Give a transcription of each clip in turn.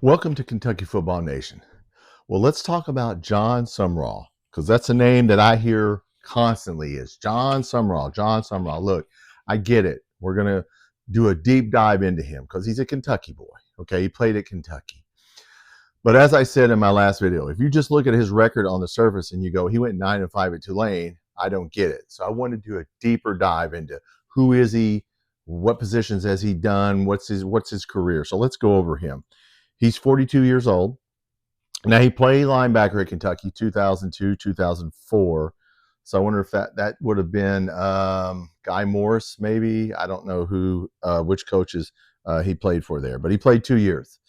Welcome to Kentucky Football Nation. Well, let's talk about Jon Sumrall, because that's a name that I hear constantly is Jon Sumrall. Jon Sumrall. Look, I get it. We're going to do a deep dive into him because he's a Kentucky boy. Okay, he played at Kentucky. But as I said in my last video, if you just look at his record on the surface and you go, he went 9-5 at Tulane, I don't get it. So I want to do a deeper dive into who is he, what positions has he done, what's his career. So let's go over him. He's 42 years old. Now, he played linebacker at Kentucky 2002, 2004. So I wonder if that would have been Guy Morris, maybe. I don't know which coaches he played for there, but he played 2 years.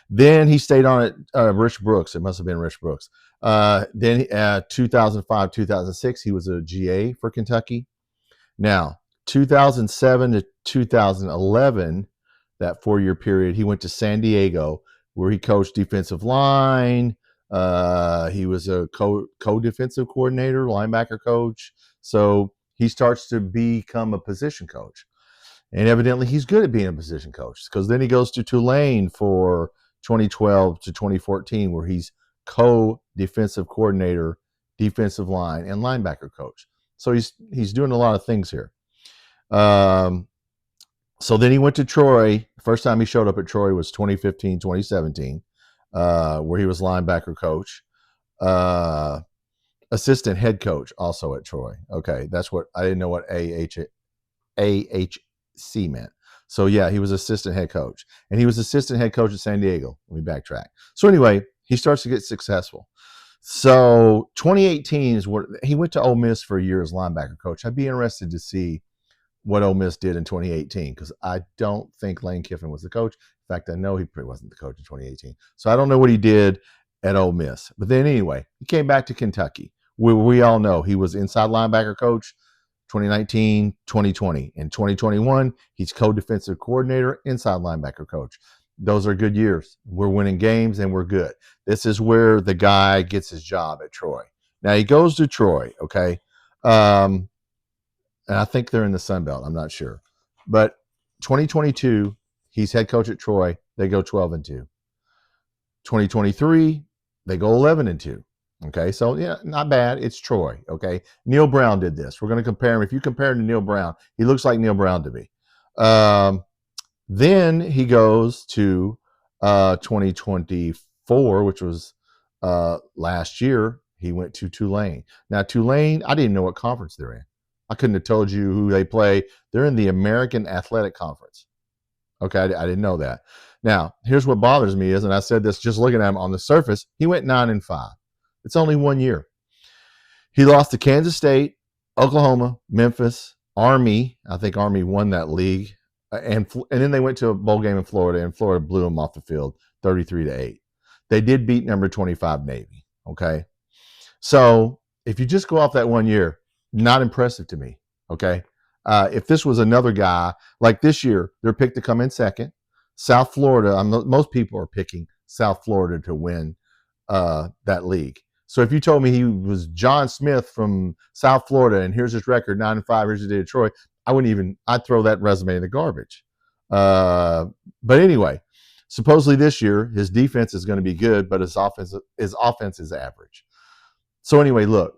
Then he stayed on at Rich Brooks. It must have been Rich Brooks. Then 2005, 2006, he was a GA for Kentucky. Now, 2007 to 2011, that 4-year period, he went to San Diego, where he coached defensive line. He was a co-defensive coordinator, linebacker coach. So he starts to become a position coach. And evidently he's good at being a position coach, because then he goes to Tulane for 2012 to 2014, where he's co-defensive coordinator, defensive line, and linebacker coach. So he's doing a lot of things here. So then he went to Troy. First time he showed up at Troy was 2015, 2017, where he was linebacker coach, assistant head coach also at Troy. Okay, that's what I didn't know what AHC meant. So yeah, he was assistant head coach, and he was assistant head coach at San Diego. Let me backtrack. So anyway, he starts to get successful. So 2018 is what he went to Ole Miss for a year as linebacker coach. I'd be interested to see what Ole Miss did in 2018, because I don't think Lane Kiffin was the coach. In fact, I know he probably wasn't the coach in 2018. So I don't know what he did at Ole Miss. But then anyway, he came back to Kentucky. We all know he was inside linebacker coach 2019, 2020. In 2021, he's co-defensive coordinator, inside linebacker coach. Those are good years. We're winning games and we're good. This is where the guy gets his job at Troy. Now he goes to Troy, okay? And I think they're in the Sun Belt. I'm not sure. But 2022, he's head coach at Troy. They go 12-2. 2023, they go 11-2. Okay, so yeah, not bad. It's Troy. Okay, Neil Brown did this. We're going to compare him. If you compare him to Neil Brown, he looks like Neil Brown to me. Then he goes to 2024, which was last year. He went to Tulane. Now, Tulane, I didn't know what conference they're in. I couldn't have told you who they play. They're in the American Athletic Conference. Okay, I didn't know that. Now, here's what bothers me is, and I said this just looking at him on the surface, he went 9-5. It's only 1 year. He lost to Kansas State, Oklahoma, Memphis, Army. I think Army won that league. And then they went to a bowl game in Florida, and Florida blew them off the field 33-8. They did beat number 25 Navy. Okay. So if you just go off that 1 year, not impressive to me. Okay. If this was another guy, like this year, they're picked to come in second. South Florida, most people are picking South Florida to win that league. So if you told me he was John Smith from South Florida and here's his record, 9-5, here's his day at Troy, I'd throw that resume in the garbage. But anyway, supposedly this year, his defense is going to be good, but his offense is average. So anyway, look,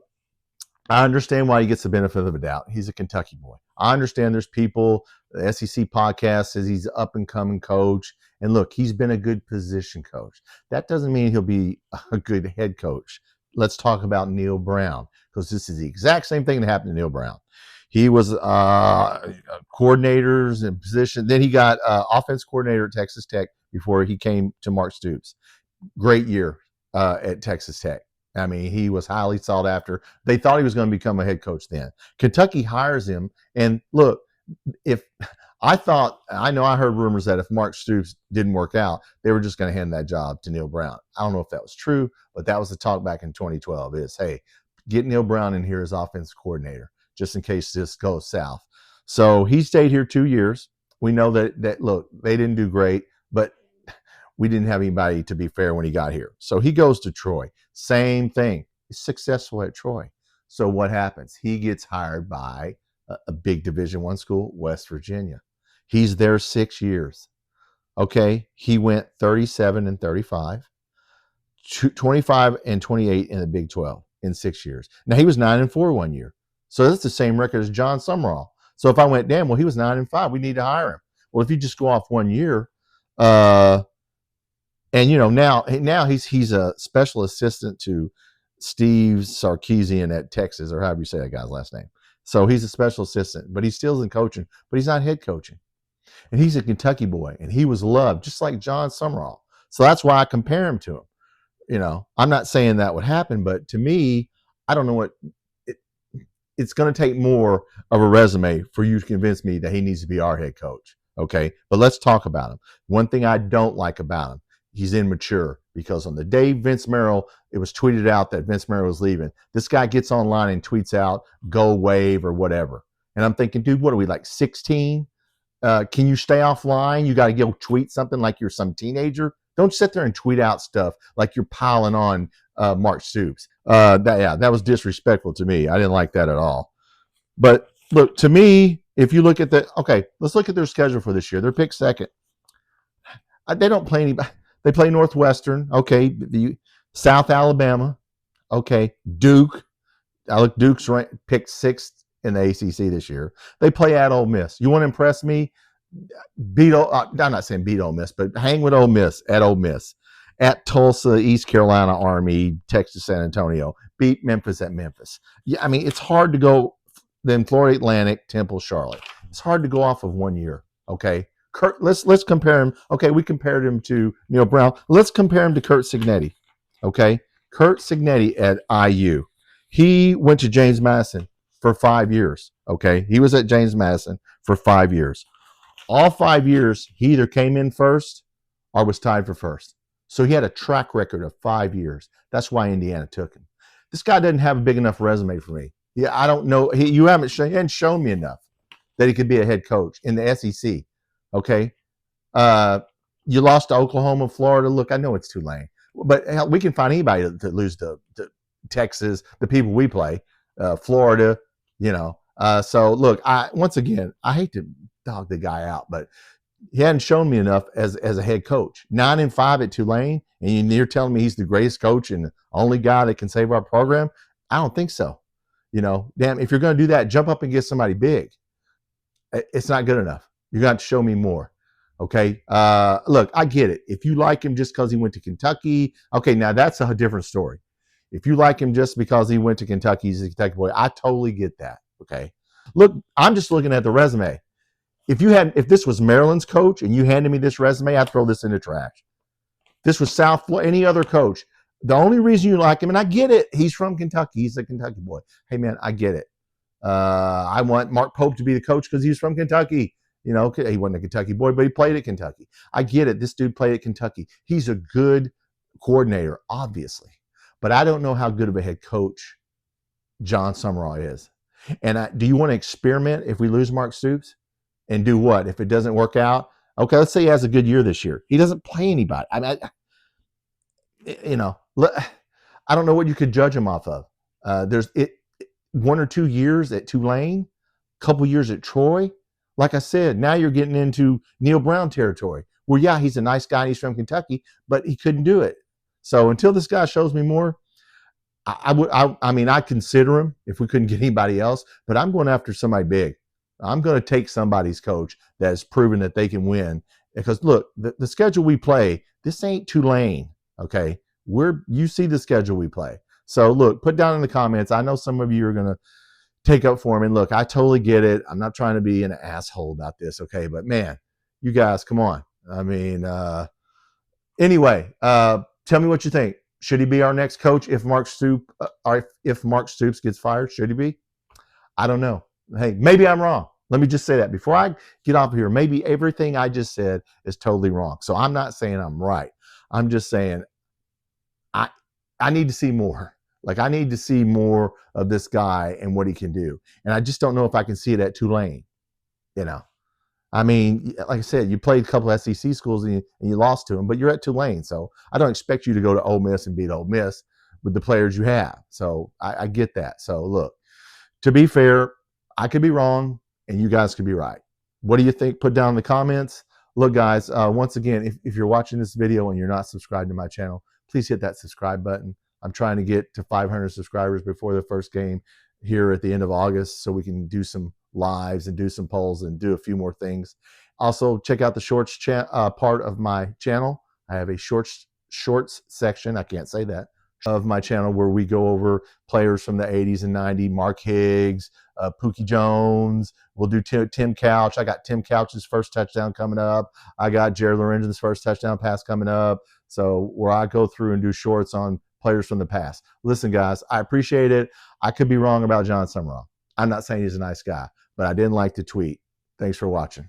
I understand why he gets the benefit of the doubt. He's a Kentucky boy. I understand there's people, the SEC podcast says he's an up-and-coming coach. And look, he's been a good position coach. That doesn't mean he'll be a good head coach. Let's talk about Neil Brown, because this is the exact same thing that happened to Neil Brown. He was coordinators in position. Then he got offense coordinator at Texas Tech before he came to Mark Stoops. Great year at Texas Tech. I mean, he was highly sought after. They thought he was going to become a head coach then. Kentucky hires him. And look, I heard rumors that if Mark Stoops didn't work out, they were just going to hand that job to Neil Brown. I don't know if that was true, but that was the talk back in 2012 is, hey, get Neil Brown in here as offensive coordinator, just in case this goes south. So he stayed here 2 years. We know that look, they didn't do great, but we didn't have anybody to be fair when he got here. So he goes to Troy. Same thing. He's successful at Troy. So what happens? He gets hired by a big Division I school, West Virginia. He's there 6 years. Okay, he went 37-35, 25-28 in the Big 12 in 6 years. Now he was 9-4 one year, so that's the same record as Jon Sumrall. So if I went, damn, well, he was 9-5, we need to hire him. Well, if you just go off one year, and now he's a special assistant to Steve Sarkisian at Texas, or however you say that guy's last name. So he's a special assistant, but he still in coaching, but he's not head coaching. And he's a Kentucky boy, and he was loved just like Jon Sumrall. So that's why I compare him to him. I'm not saying that would happen, but to me, I don't know what it's going to take more of a resume for you to convince me that he needs to be our head coach. Okay, but let's talk about him. One thing I don't like about him, he's immature, because on the day Vince Merrill, it was tweeted out that Vince Merrill was leaving, this guy gets online and tweets out, go wave or whatever. And I'm thinking, dude, what are we, like 16? Can you stay offline? You got to go tweet something like you're some teenager. Don't sit there and tweet out stuff like you're piling on Mark Stoops. That was disrespectful to me. I didn't like that at all. But look, to me, if you look at let's look at their schedule for this year. They're picked second. They don't play anybody. They play Northwestern. Okay, the South Alabama. Okay, Duke. Duke's picked sixth in the ACC this year. They play at Ole Miss. You want to impress me? I'm not saying beat Ole Miss, but hang with Ole Miss at Ole Miss. At Tulsa, East Carolina Army, Texas San Antonio. Beat Memphis at Memphis. Yeah, I mean, it's hard to go. Then Florida Atlantic, Temple, Charlotte. It's hard to go off of 1 year. Okay, Kurt. Let's compare him. Okay, we compared him to Neil Brown. Let's compare him to Curt Cignetti. Okay, Curt Cignetti at IU. He went to James Madison for 5 years. Okay, he was at James Madison for 5 years. All 5 years, he either came in first or was tied for first. So he had a track record of 5 years. That's why Indiana took him. This guy doesn't have a big enough resume for me. Yeah, I don't know. You haven't shown me enough that he could be a head coach in the SEC. Okay, you lost to Oklahoma, Florida. Look, I know it's Tulane, but hell, we can find anybody to lose to Texas, the people we play, Florida. So look, once again, I hate to dog the guy out, but he hadn't shown me enough as a head coach. 9-5 at Tulane, and you're telling me he's the greatest coach and the only guy that can save our program? I don't think so. Damn, if you're going to do that, jump up and get somebody big. It's not good enough. You got to show me more. Okay. Look, I get it. If you like him just because he went to Kentucky, okay, now that's a different story. If you like him just because he went to Kentucky, he's a Kentucky boy, I totally get that. Okay. Look, I'm just looking at the resume. If this was Maryland's coach and you handed me this resume, I'd throw this in the trash. This was South Florida, any other coach. The only reason you like him, and I get it, he's from Kentucky. He's a Kentucky boy. Hey, man, I get it. I want Mark Pope to be the coach because he's from Kentucky. He wasn't a Kentucky boy, but he played at Kentucky. I get it. This dude played at Kentucky. He's a good coordinator, obviously. But I don't know how good of a head coach Jon Sumrall is. And do you want to experiment if we lose Mark Stoops? And do what? If it doesn't work out? Okay, let's say he has a good year this year. He doesn't play anybody. I don't know what you could judge him off of. There's 1 or 2 years at Tulane, a couple years at Troy. Like I said, now you're getting into Neil Brown territory. Well, yeah, he's a nice guy and he's from Kentucky, but he couldn't do it. So until this guy shows me more, I'd consider him if we couldn't get anybody else, but I'm going after somebody big. I'm going to take somebody's coach that has proven that they can win. Because look, the schedule we play, this ain't Tulane. Okay, you see the schedule we play. So look, put down in the comments. I know some of you are going to take up for me. And look, I totally get it. I'm not trying to be an asshole about this. Okay, but man, you guys, come on. I mean, anyway, tell me what you think. Should he be our next coach if Mark Stoops gets fired? Should he be? I don't know. Hey, maybe I'm wrong. Let me just say that before I get off here. Maybe everything I just said is totally wrong. So I'm not saying I'm right. I'm just saying I need to see more. Like, I need to see more of this guy and what he can do. And I just don't know if I can see it at Tulane. I mean, like I said, you played a couple of SEC schools and you lost to them, but you're at Tulane. So I don't expect you to go to Ole Miss and beat Ole Miss with the players you have. So I get that. So look, to be fair, I could be wrong and you guys could be right. What do you think? Put down in the comments. Look, guys, once again, if you're watching this video and you're not subscribed to my channel, please hit that subscribe button. I'm trying to get to 500 subscribers before the first game here at the end of August so we can do some lives and do some polls and do a few more things. Also, check out the shorts part of my channel. I have a shorts section. I can't say that. Of my channel where we go over players from the 80s and 90s, Mark Higgs, Pookie Jones. We'll do Tim Couch. I got Tim Couch's first touchdown coming up. I got Jared Lorenzen's first touchdown pass coming up. So where I go through and do shorts on players from the past. Listen, guys, I appreciate it. I could be wrong about Jon Sumrall. I'm not saying he's a nice guy, but I didn't like the tweet. Thanks for watching.